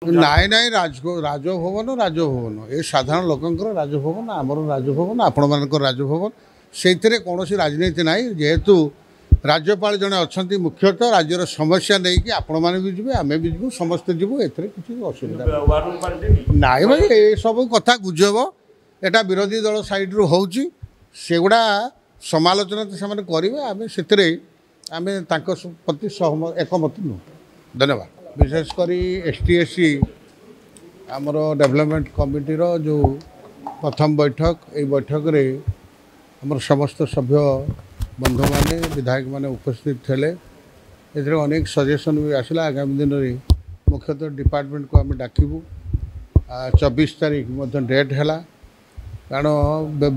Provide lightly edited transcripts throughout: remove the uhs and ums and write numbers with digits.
ନାଇଁ ନାଇଁ ରାଜଭବନ ଏ ସାଧାରଣ ଲୋକଙ୍କର ରାଜଭବନ ଆମର ରାଜଭବନ ଆପଣମାନଙ୍କର ରାଜଭବନ ସେଇଥିରେ କୌଣସି ରାଜନୀତି ନାହିଁ ଯେହେତୁ ରାଜ୍ୟପାଳ ଜଣେ ଅଛନ୍ତି ମୁଖ୍ୟତଃ ରାଜ୍ୟର ସମସ୍ୟା ନେଇକି ଆପଣମାନେ ବି ଯିବେ ଆମେ ବି ଯିବୁ ସମସ୍ତେ ଯିବୁ ଏଥିରେ କିଛି ଅସୁବିଧା ନାଇଁ ଭାଇ ଏସବୁ କଥା ଗୁଜବ ଏଟା ବିରୋଧୀ ଦଳ ସାଇଡରୁ ହେଉଛି ସେଗୁଡ଼ା ସମାଲୋଚନା ତ ସେମାନେ କରିବେ ଆମେ ସେଥିରେ ଆମେ ତାଙ୍କ ପ୍ରତି ଏକମତ ନୁହଁ ଧନ୍ୟବାଦ विशेष करी एसटीएससी आमर डेवलपमेंट कमिटीर जो प्रथम बैठक ये बैठक रे आमर समस्त सभ्य बंधु माने विधायक माने उपस्थित थे अनेक सजेशन भी आसला आगामी दिन में मुख्यतः डिपार्टमेंट को आम डाकबू 24 तारीख डेट है कारण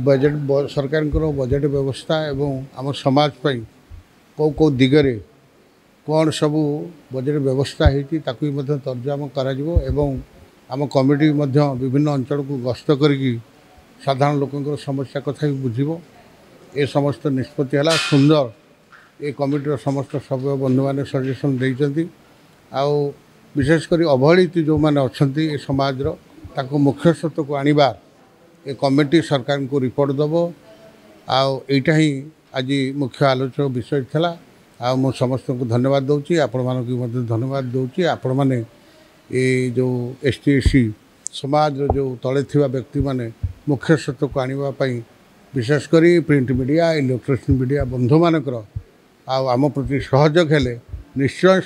बजेट सरकार बजेट व्यवस्था एवं आम समाज कौ कौ दिगरे कौन सबू बजेट व्यवस्था होती तर्जमा आम कमिटी विभिन्न अंचल को गस्त करके साधारण लोकों समस्या कथा भी बुझब ए समस्त निष्पत्ति है सुंदर ये कमिटीर समस्त सभ्य बंधु मैंने सजेसन देते विशेषकर अवहेलित जो मैंने अच्छा समाज मुख्य स्रोत को आणवार ये कमिटी सरकार को रिपोर्ट दब आईटा ही आज मुख्य आलोचना विषय था मु समस्त को धन्यवाद दूसरी आपण मानक धन्यवाद दूसरी आपण मैंने ये जो एसटीएससी समाज जो तले थिबा व्यक्ति माने मुख्य स्रोत को आने विशेषकर प्रिंट मीडिया इलेक्ट्रोनिक मीडिया बंधु मानकर आम प्रति सहयोग हेले निश्चय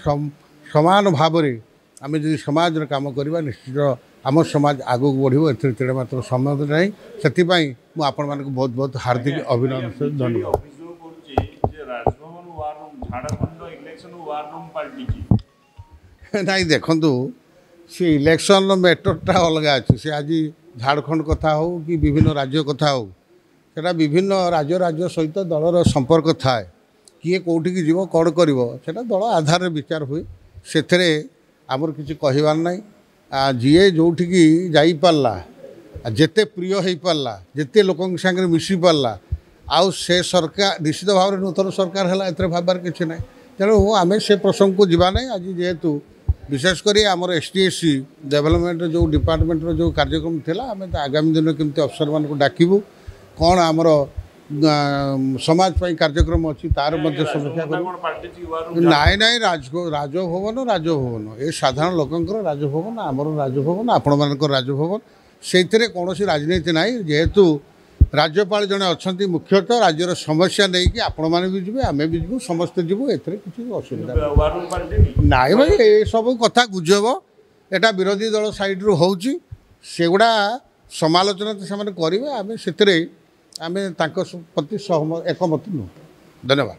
समान भाव में आम जो समाज काम करवा निश्चित आम समाज आगू बढ़ो एते मात्र समय ना से आपण मानक बहुत बहुत हार्दिक अभिनंदन धन्यवाद नहीं देखु सी इलेक्शन मैटरटा अलग अच्छी सी आज झारखंड कथा हो कि विभिन्न राज्य कथा हो सेटा विभिन्न राज्य सहित दलर संपर्क थाए किए कौटिक जीव कौन कर दल आधार विचार हुए से आमर किसी कहबार ना जीए जोटिकी जापारा जिते प्रिय हो पारा जिते लोक सागर मिसी पारा आउ से सरकार निश्चित भाव में नूतन सरकार है ए भाबार किसी ना तेणु आम से प्रसंग को जीवा ना आज जेहेतु विशेषकर आमर एसटीएससी डेवलपमेंट जो डिपार्टमेंट जो कार्यक्रम थिला आम आगामी दिन केमती अफसर मान को डाकबू कौन आमर समाज कार्यक्रम अच्छी तार समीक्षा कर नाई नाई राजभवन ये साधारण लोकंर राजभवन आमर राजभवन आपण मानकर राजभवन से कौन राजनीति ना जेहेतु राज्यपाल जड़े अच्छा मुख्यतः राज्यर समस्या नहीं कि आपण मैंने भी जी आम भी जीवु समस्ते जीवु एथरे किसी असुविधा नाई भाई ये सब कथा गुजब एटा विरोधी दल साइड्रु होउची सेगुड़ा समालोचना तो से करेंगे आम से प्रति एकमत नुह धन्यवाद।